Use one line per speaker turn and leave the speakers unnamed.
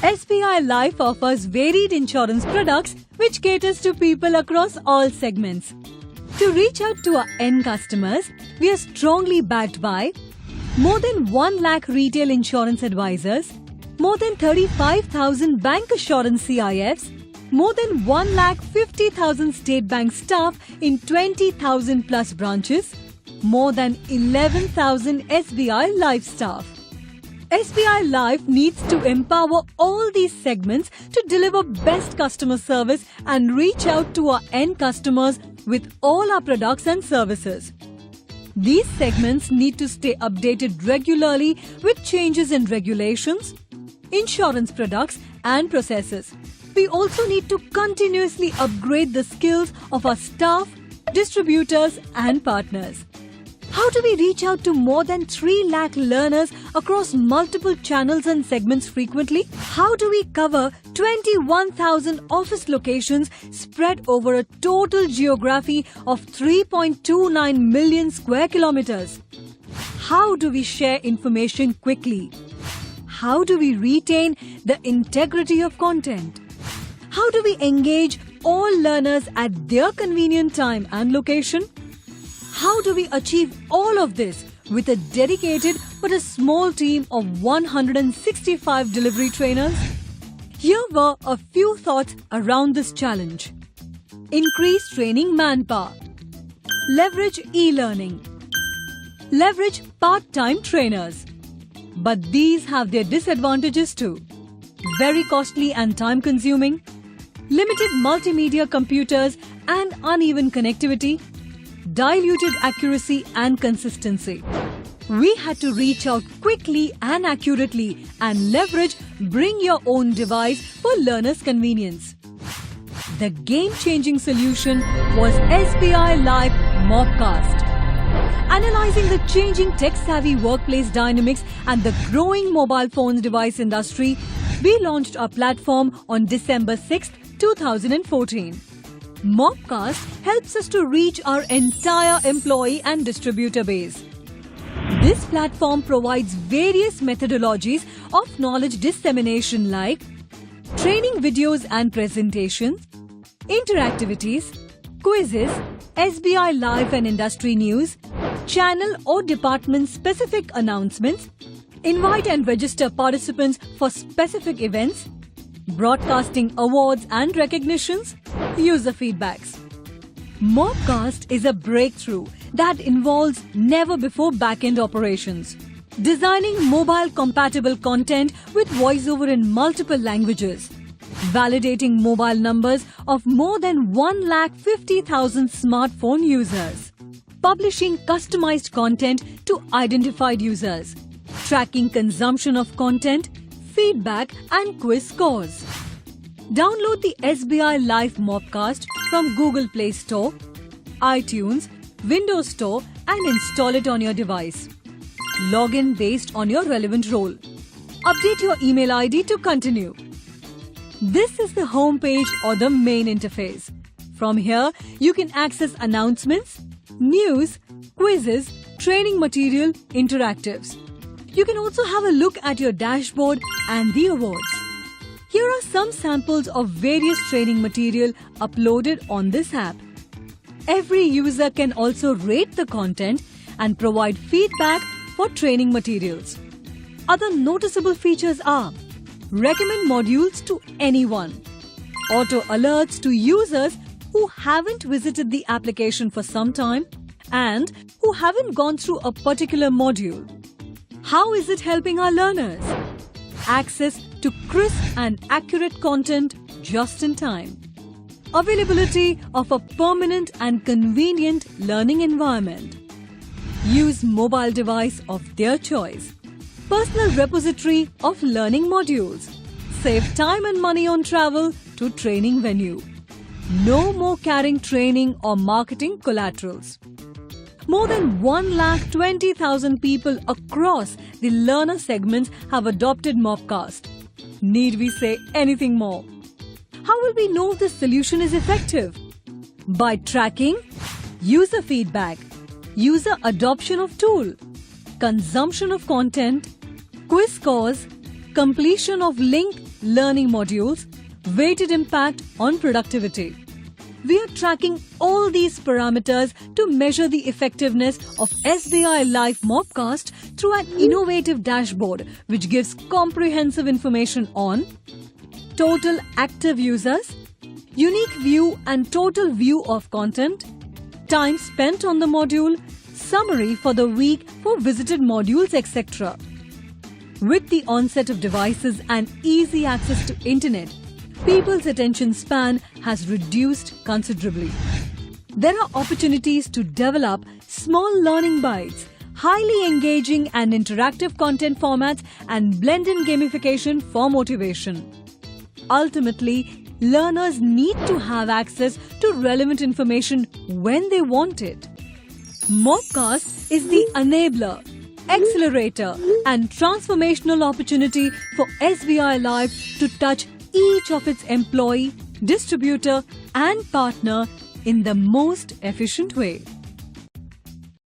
SBI Life offers varied insurance products which caters to people across all segments. To reach out to our end customers, we are strongly backed by more than 1 lakh retail insurance advisors, more than 35,000 bank assurance CIFs, more than 1,50,000 State Bank staff in 20,000 plus branches, more than 11,000 SBI Life staff. SBI Life needs to empower all these segments to deliver best customer service and reach out to our end customers with all our products and services. These segments need to stay updated regularly with changes in regulations, insurance products and processes. We also need to continuously upgrade the skills of our staff, distributors and partners. How do we reach out to more than 3 lakh learners across multiple channels and segments frequently? How do we cover 21,000 office locations spread over a total geography of 3.29 million square kilometers? How do we share information quickly? How do we retain the integrity of content? How do we engage all learners at their convenient time and location? How do we achieve all of this with a dedicated but a small team of 165 delivery trainers? Here were a few thoughts around this challenge. Increase training manpower. Leverage e-learning. Leverage part-time trainers. But these have their disadvantages too. Very costly and time-consuming. Limited multimedia computers and uneven connectivity. Diluted accuracy and consistency. We had to reach out quickly and accurately and leverage bring your own device for learners' convenience. The game-changing solution was SBI Live Mobcast. Analyzing the changing tech-savvy workplace dynamics and the growing mobile phone device industry, we launched our platform on December 6, 2014. Mobcast helps us to reach our entire employee and distributor base. This platform provides various methodologies of knowledge dissemination like training videos and presentations, interactivities, quizzes, SBI Live and industry news, channel or department-specific announcements, invite and register participants for specific events, broadcasting awards and recognitions, user feedbacks. Mobcast is a breakthrough that involves never-before back-end operations. Designing mobile-compatible content with voiceover in multiple languages. Validating mobile numbers of more than 1,50,000 smartphone users. Publishing customized content to identified users. Tracking consumption of content, feedback and quiz scores. Download the SBI Live Mobcast from Google Play Store, iTunes, Windows Store and install it on your device. Log in based on your relevant role. Update your email ID to continue. This is the home page or the main interface. From here, you can access announcements, news, quizzes, training material, interactives. You can also have a look at your dashboard and the awards. Here are some samples of various training material uploaded on this app. Every user can also rate the content and provide feedback for training materials. Other noticeable features are recommend modules to anyone, auto alerts to users who haven't visited the application for some time and who haven't gone through a particular module. How is it helping our learners? Access to crisp and accurate content just in time. Availability of a permanent and convenient learning environment. Use mobile device of their choice. Personal repository of learning modules. Save time and money on travel to training venue. No more carrying training or marketing collaterals. More than 1,20,000 people across the learner segments have adopted Mobcast. Need we say anything more? How will we know this solution is effective? By tracking user feedback, user adoption of tool, consumption of content, quiz scores, completion of link learning modules, weighted impact on productivity. We are tracking all these parameters to measure the effectiveness of SBI Live Mobcast through an innovative dashboard which gives comprehensive information on total active users, unique view and total view of content, time spent on the module, summary for the week for visited modules, etc. With the onset of devices and easy access to internet, people's attention span has reduced considerably. There are opportunities to develop small learning bites, highly engaging and interactive content formats, and blend-in gamification for motivation. Ultimately, learners need to have access to relevant information when they want it. Mobcast is the enabler, accelerator, and transformational opportunity for SBI Live to touch each of its employee, distributor, and partner in the most efficient way.